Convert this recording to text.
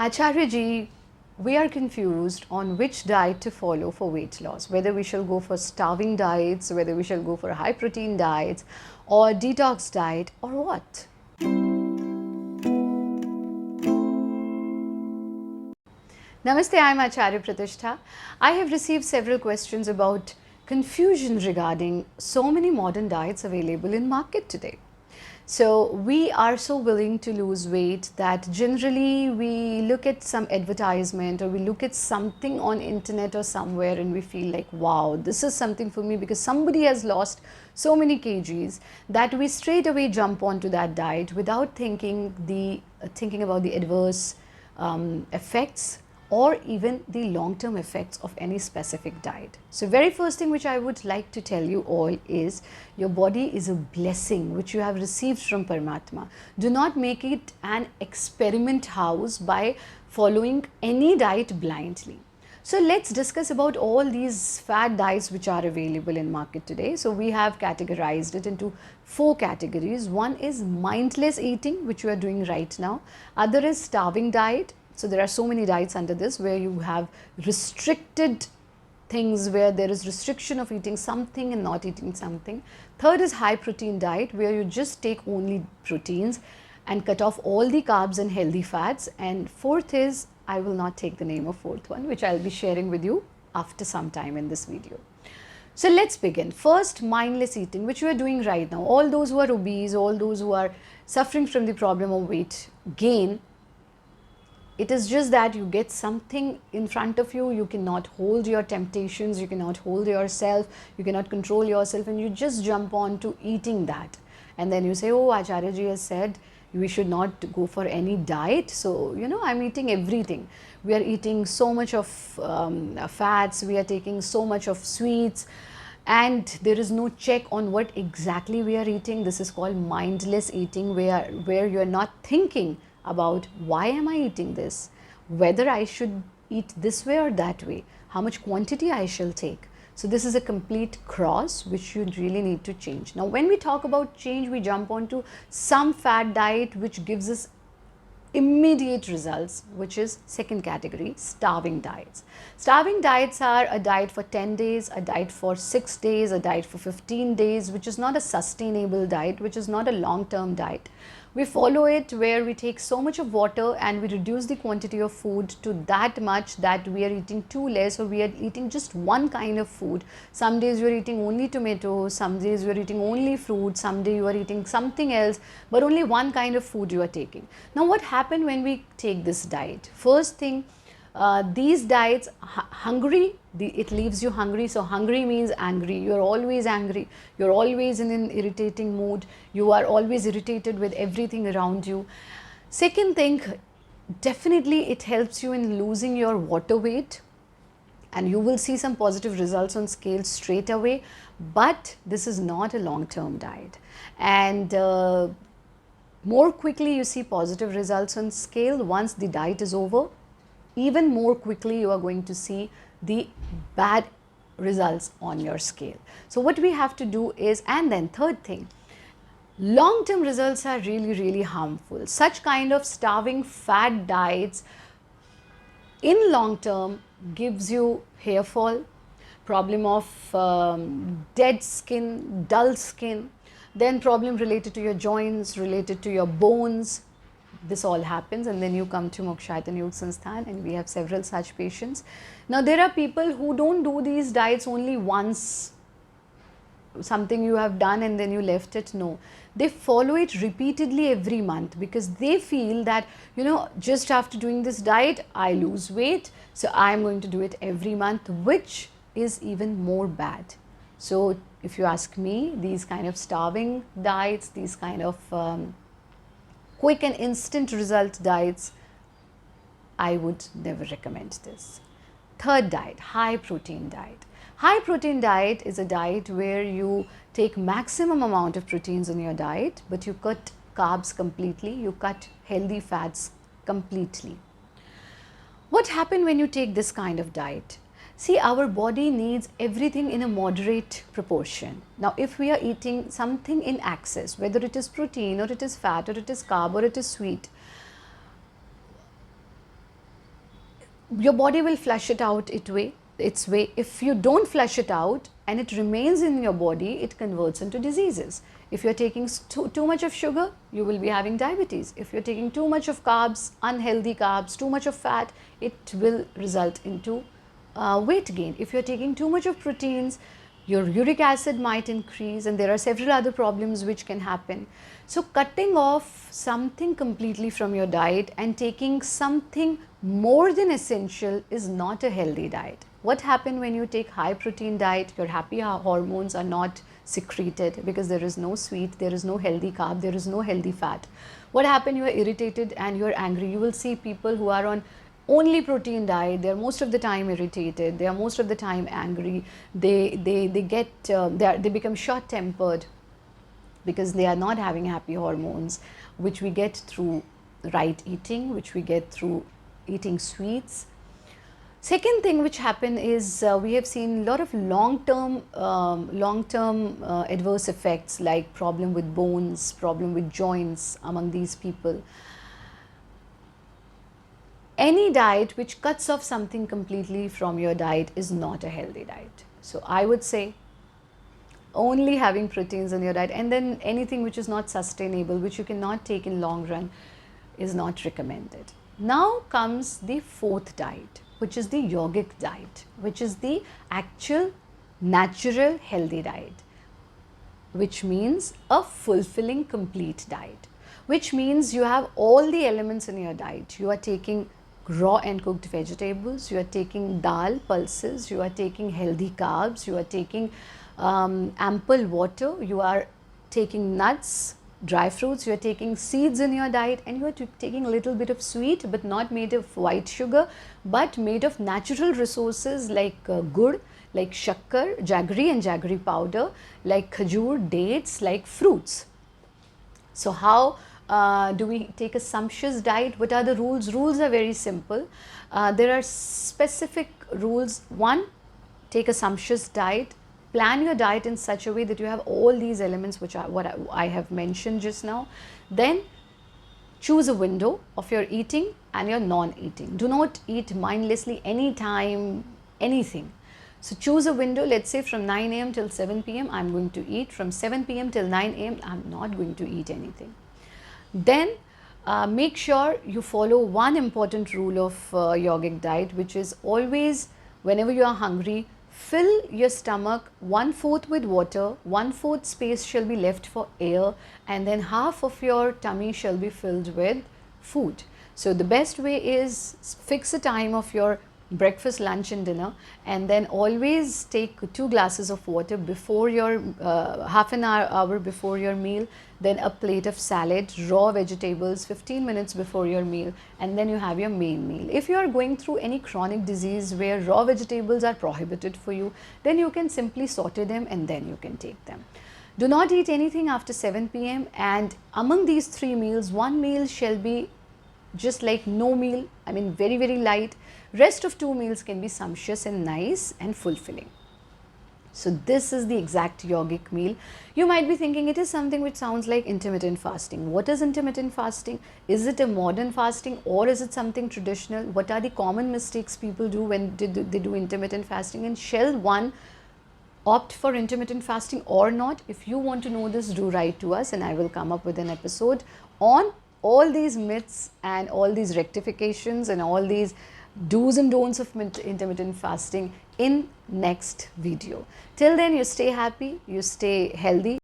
Acharya ji, we are confused on which diet to follow for weight loss, whether we shall go for starving diets, whether we shall go for high protein diets or detox diet or what. Namaste, I am Acharya Pratishtha. I have received several questions about confusion regarding so many modern diets available in market today. So we are so willing to lose weight that generally we look at some advertisement or we look at something on internet or somewhere and we feel like, wow, this is something for me because somebody has lost so many kgs, that we straight away jump onto that diet without thinking about the adverse effects or even the long-term effects of any specific diet. So very first thing which I would like to tell you all is your body is a blessing which you have received from Paramatma. Do not make it an experiment house by following any diet blindly. So let's discuss about all these fad diets which are available in market today. So we have categorized it into 4 categories. One is mindless eating, which you are doing right now. Other is starving diet. So there are so many diets under this where you have restricted things, where there is restriction of eating something and not eating something. Third is high protein diet, where you just take only proteins and cut off all the carbs and healthy fats. And fourth is, I will not take the name of fourth one, which I'll be sharing with you after some time in this video. So let's begin. First, mindless eating, which you are doing right now. All those who are obese, all those who are suffering from the problem of weight gain, it is just that you get something in front of you, you cannot hold your temptations, you cannot hold yourself, you cannot control yourself, and you just jump on to eating that. And then you say, oh, Acharya ji has said we should not go for any diet. So, I'm eating everything. We are eating so much of fats, we are taking so much of sweets, and there is no check on what exactly we are eating. This is called mindless eating, where you are not thinking about why am I eating this, whether I should eat this way or that way, how much quantity I shall take. So this is a complete cross which you really need to change. Now when we talk about change, we jump onto some fad diet which gives us immediate results, which is second category, starving diets. Starving diets are a diet for 10 days, a diet for 6 days, a diet for 15 days, which is not a sustainable diet, which is not a long-term diet. We follow it where we take so much of water and we reduce the quantity of food to that much that we are eating too less, or we are eating just one kind of food. Some days you are eating only tomatoes, some days you are eating only fruit, some day you are eating something else, but only one kind of food you are taking. Now what happens when we take this diet? First thing, these diets, it leaves you hungry. So hungry means angry. You are always angry. You are always in an irritating mood. You are always irritated with everything around you. Second thing, definitely it helps you in losing your water weight, and you will see some positive results on scale straight away. But this is not a long-term diet, and more quickly you see positive results on scale once the diet is over. Even more quickly you are going to see the bad results on your scale. So what we have to do is, and then third thing, long-term results are really harmful. Such kind of starving fad diets in long term gives you hair fall, problem of dead skin, dull skin, then problem related to your joints, related to your bones. This all happens, and then you come to Mokshayatan Yoga Sansthan, and we have several such patients. Now there are people who don't do these diets only once, something you have done and then you left it. No, they follow it repeatedly every month, because they feel that, just after doing this diet I lose weight, so I am going to do it every month, which is even more bad. So if you ask me, these kind of starving diets, these kind of quick and instant result diets, I would never recommend this. Third diet, high protein diet. High protein diet is a diet where you take maximum amount of proteins in your diet, but you cut carbs completely, you cut healthy fats completely. What happens when you take this kind of diet? See, our body needs everything in a moderate proportion. Now, if we are eating something in excess, whether it is protein or it is fat or it is carb or it is sweet, your body will flush it out its way. If you don't flush it out and it remains in your body, it converts into diseases. If you're taking too much of sugar, you will be having diabetes. If you're taking too much of carbs, unhealthy carbs, too much of fat, it will result into weight gain. If you're taking too much of proteins, your uric acid might increase, and there are several other problems which can happen. So cutting off something completely from your diet and taking something more than essential is not a healthy diet. What happens when you take high protein diet? Your happy hormones are not secreted because there is no sweet, there is no healthy carb, there is no healthy fat. What happens? You are irritated and you are angry. You will see people who are on only protein diet, they are most of the time irritated, they are most of the time angry, they become short tempered because they are not having happy hormones, which we get through right eating, which we get through eating sweets. Second thing which happen is we have seen a lot of long-term adverse effects, like problem with bones, problem with joints among these people. Any diet which cuts off something completely from your diet is not a healthy diet. So I would say only having proteins in your diet, and then anything which is not sustainable, which you cannot take in long run, is not recommended. Now comes the fourth diet, which is the yogic diet, which is the actual natural healthy diet, which means a fulfilling complete diet, which means you have all the elements in your diet. You are taking raw and cooked vegetables, you are taking dal, pulses, you are taking healthy carbs, you are taking ample water, you are taking nuts, dry fruits, you are taking seeds in your diet, and you are taking a little bit of sweet, but not made of white sugar, but made of natural resources like gur, like shakkar, jaggery and jaggery powder, like khajur, dates, like fruits. So how do we take a sumptuous diet? What are the rules? Rules are very simple. There are specific rules. One, take a sumptuous diet. Plan your diet in such a way that you have all these elements which are what I have mentioned just now. Then choose a window of your eating and your non-eating. Do not eat mindlessly anytime, anything. So choose a window, let's say from 9 a.m. till 7 p.m. I'm going to eat. From 7 p.m. till 9 a.m. I'm not going to eat anything. Then make sure you follow one important rule of yogic diet, which is always, whenever you are hungry, fill your stomach 1/4 with water, 1/4 space shall be left for air, and then half of your tummy shall be filled with food. So the best way is fix a time of your breakfast, lunch and dinner, and then always take 2 glasses of water before your half an hour before your meal, then a plate of salad, raw vegetables 15 minutes before your meal, and then you have your main meal. If you are going through any chronic disease where raw vegetables are prohibited for you, then you can simply saute them and then you can take them. Do not eat anything after 7 p.m. and among these 3 meals, one meal shall be just like no meal, I mean very light. Rest of 2 meals can be sumptuous and nice and fulfilling. So this is the exact yogic meal. You might be thinking it is something which sounds like intermittent fasting. What is intermittent fasting? Is it a modern fasting or is it something traditional? What are the common mistakes people do when they do intermittent fasting, and shall one opt for intermittent fasting or not? If you want to know this, do write to us and I will come up with an episode on all these myths and all these rectifications and all these do's and don'ts of intermittent fasting in next video. Till then, you stay happy, you stay healthy.